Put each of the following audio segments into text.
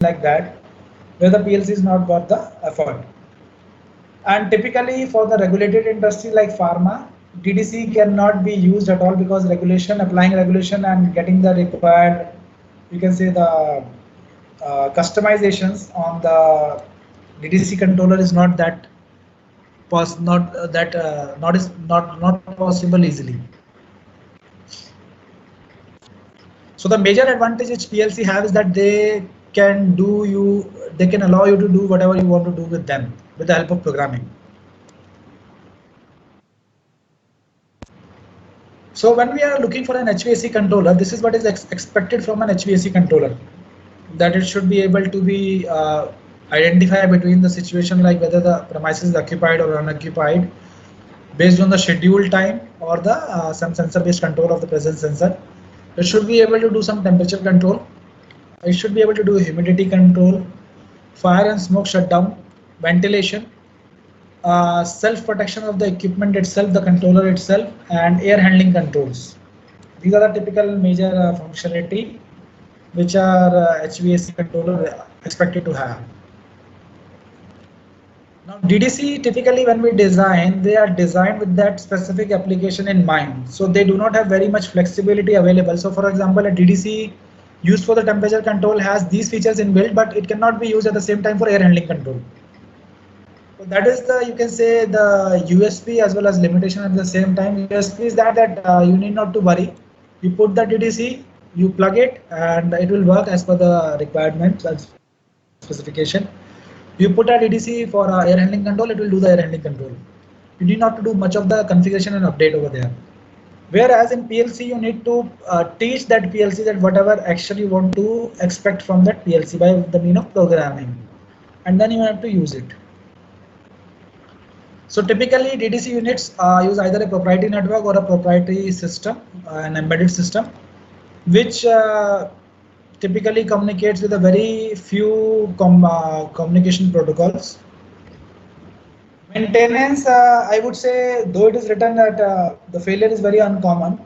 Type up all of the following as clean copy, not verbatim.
like that, where the PLC is not worth the effort. And typically for the regulated industry like pharma, DDC cannot be used at all because regulation, applying regulation and getting the required, you can say the customizations on the DDC controller is not that not possible easily. So the major advantage which PLC have is that they can allow you to do whatever you want to do with them with the help of programming. So when we are looking for an HVAC controller, this is what is expected from an HVAC controller, that it should be able to be identify between the situation like whether the premises is occupied or unoccupied based on the schedule time or the some sensor based control of the presence sensor. It should be able to do some temperature control. It should be able to do humidity control, fire and smoke shutdown, ventilation, self-protection of the equipment itself, the controller itself, and air handling controls. These are the typical major functionality which are HVAC controller expected to have. Now DDC typically when we design, they are designed with that specific application in mind. So they do not have very much flexibility available. So for example, a DDC used for the temperature control has these features inbuilt, but it cannot be used at the same time for air handling control. So that is the, you can say, the USP as well as limitation at the same time. USP is that you need not to worry. You put the DDC, you plug it, and it will work as per the requirements and specification. You put a DDC for air handling control, it will do the air handling control. You need not to do much of the configuration and update over there. Whereas in PLC, you need to teach that PLC that whatever action you want to expect from that PLC by the means of programming, and then you have to use it. So typically DDC units use either a proprietary network or a proprietary system, an embedded system, which typically communicates with a very few communication protocols. Maintenance, I would say, though it is written that the failure is very uncommon,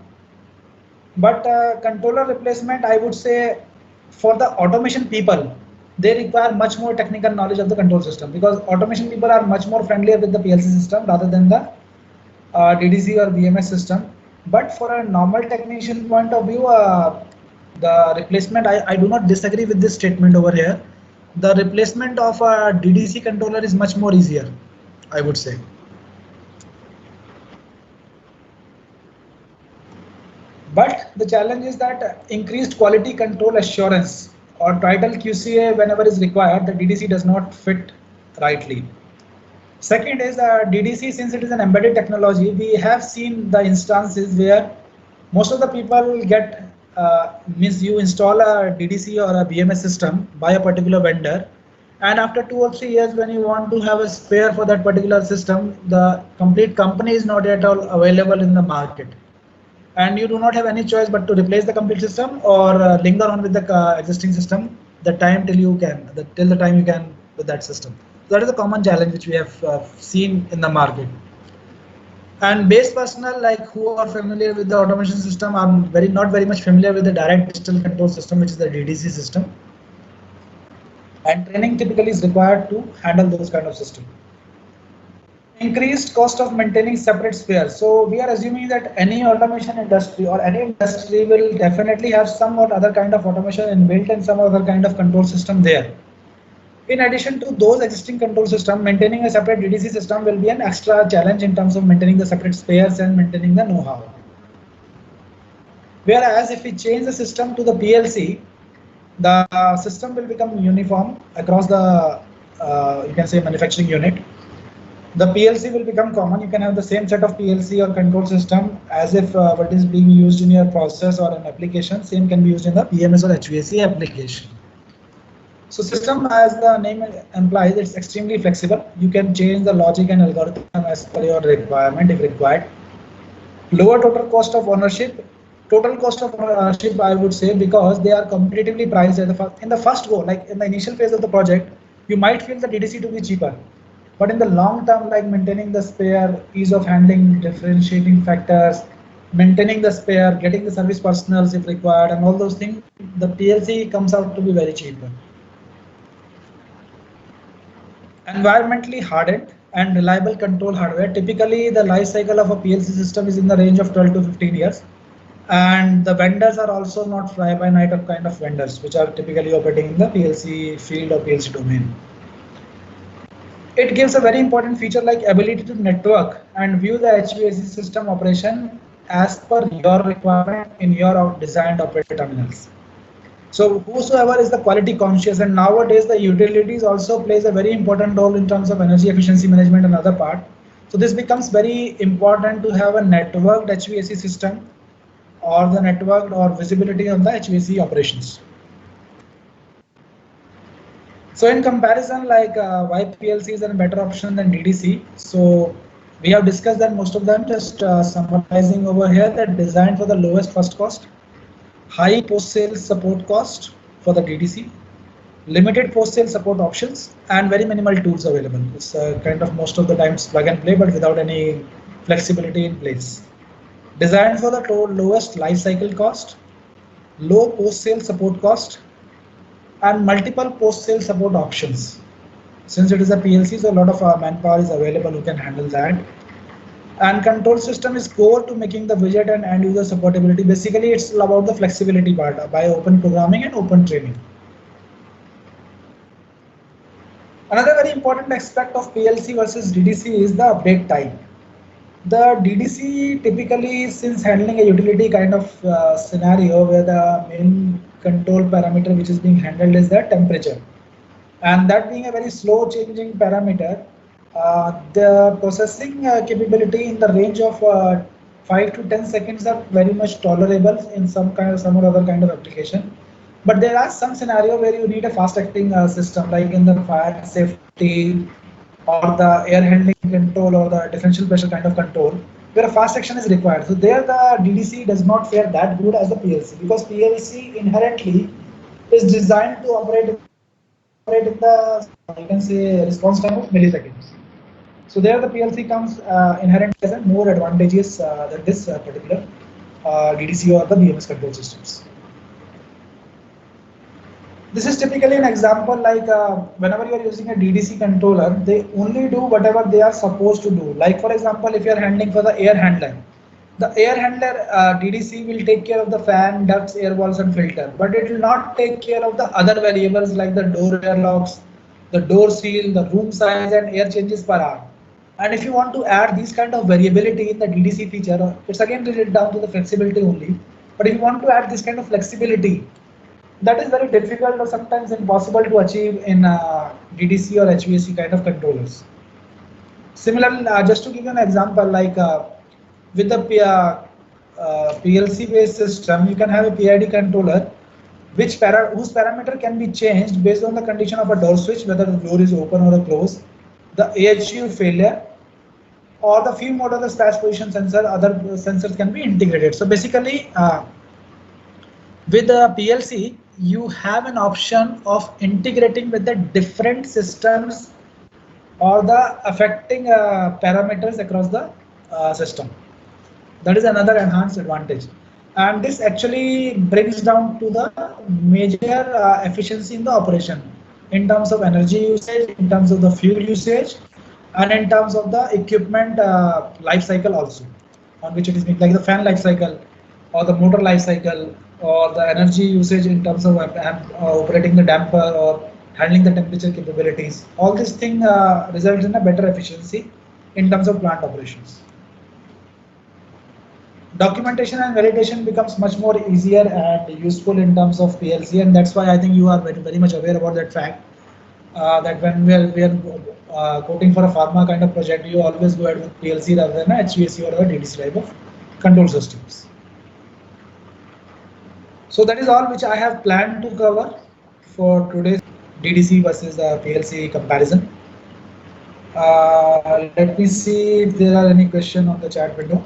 but controller replacement, I would say, for the automation people, they require much more technical knowledge of the control system, because automation people are much more familiar with the PLC system rather than the DDC or BMS system. But for a normal technician point of view, the replacement, I do not disagree with this statement over here. The replacement of a DDC controller is much more easier, I would say. But the challenge is that increased quality control assurance or title QCA whenever is required, the DDC does not fit rightly. Second is DDC, since it is an embedded technology, we have seen the instances where most of the people get means you install a DDC or a BMS system by a particular vendor, and after 2 or 3 years when you want to have a spare for that particular system, the complete company is not at all available in the market, and you do not have any choice but to replace the complete system or linger on with the existing system the time till the time you can with that system. So that is a common challenge which we have seen in the market. And base personnel like who are familiar with the automation system are not very much familiar with the direct digital control system, which is the DDC system. And training typically is required to handle those kind of systems. Increased cost of maintaining separate spares. So we are assuming that any automation industry or any industry will definitely have some or other kind of automation inbuilt and some other kind of control system there. In addition to those existing control system, maintaining a separate DDC system will be an extra challenge in terms of maintaining the separate spares and maintaining the know-how. Whereas if we change the system to the PLC, the system will become uniform across the you can say manufacturing unit. The PLC will become common. You can have the same set of PLC or control system as if what is being used in your process or an application, same can be used in the BMS or HVAC application. So system, as the name implies, it's extremely flexible. You can change the logic and algorithm as per your requirement if required. Lower total cost of ownership. Total cost of ownership, I would say, because they are competitively priced in the first go, like in the initial phase of the project, you might feel the DDC to be cheaper. But in the long term, like maintaining the spare, ease of handling, differentiating factors, maintaining the spare, getting the service personnel if required, and all those things, the PLC comes out to be very cheaper. Environmentally hardened and reliable control hardware. Typically, the life cycle of a PLC system is in the range of 12 to 15 years. And the vendors are also not fly by night of kind of vendors, which are typically operating in the PLC field or PLC domain. It gives a very important feature like ability to network and view the HVAC system operation as per your requirement in your designed operated terminals. So whosoever is the quality conscious, and nowadays the utilities also plays a very important role in terms of energy efficiency management and other part. So this becomes very important to have a networked HVAC system or the networked or visibility on the HVAC operations. So in comparison, like why PLC is a better option than DDC. So we have discussed that most of them. Just summarizing over here, that designed for the lowest first cost, high post-sale support cost for the DDC, limited post-sale support options, and very minimal tools available. It's kind of most of the times plug and play, but without any flexibility in place. Designed for the lowest life cycle cost, low post-sale support cost, and multiple post-sale support options. Since it is a PLC, so a lot of manpower is available who can handle that. And control system is core to making the widget and end user supportability. Basically, it's about the flexibility part by open programming and open training. Another very important aspect of PLC versus DDC is the update time. The DDC typically, since handling a utility kind of scenario where the main control parameter which is being handled is the temperature, and that being a very slow changing parameter, the processing capability in the range of 5 to 10 seconds are very much tolerable in some or other kind of application. But there are some scenario where you need a fast acting system, like in the fire safety or the air handling control or the differential pressure kind of control, where a fast action is required. So there the DDC does not fare that good as the PLC, because PLC inherently is designed to operate in the, you can say, response time of milliseconds. So there the PLC comes inherently as a more advantageous than this particular DDC or the BMS control systems. This is typically an example like whenever you are using a DDC controller, they only do whatever they are supposed to do. Like for example, if you are handling for the air handler, the air handler DDC will take care of the fan, ducts, air walls and filter, but it will not take care of the other variables like the door air locks, the door seal, the room size and air changes per hour. And if you want to add these kind of variability in the DDC feature, it's again related down to the flexibility only. But if you want to add this kind of flexibility, that is very difficult or sometimes impossible to achieve in DDC or HVAC kind of controllers. Similarly, just to give you an example, like with the PLC based system, you can have a PID controller whose parameter can be changed based on the condition of a door switch, whether the door is open or closed, the AHU failure, or the fume mode or the splash position sensor. Other sensors can be integrated. So basically, with the PLC, you have an option of integrating with the different systems or the affecting parameters across the system. That is another enhanced advantage. And this actually brings down to the major efficiency in the operation in terms of energy usage, in terms of the fuel usage, and in terms of the equipment life cycle also, on which it is like the fan life cycle or the motor life cycle, or the energy usage in terms of operating the damper or handling the temperature capabilities. All this thing results in a better efficiency in terms of plant operations. Documentation and validation becomes much more easier and useful in terms of PLC, and that's why I think you are very much aware about that fact. That when we are quoting for a pharma kind of project, you always go ahead with PLC rather than a HVAC or a DDC type of control systems. So that is all which I have planned to cover for today's DDC versus PLC comparison. Let me see if there are any questions on the chat window.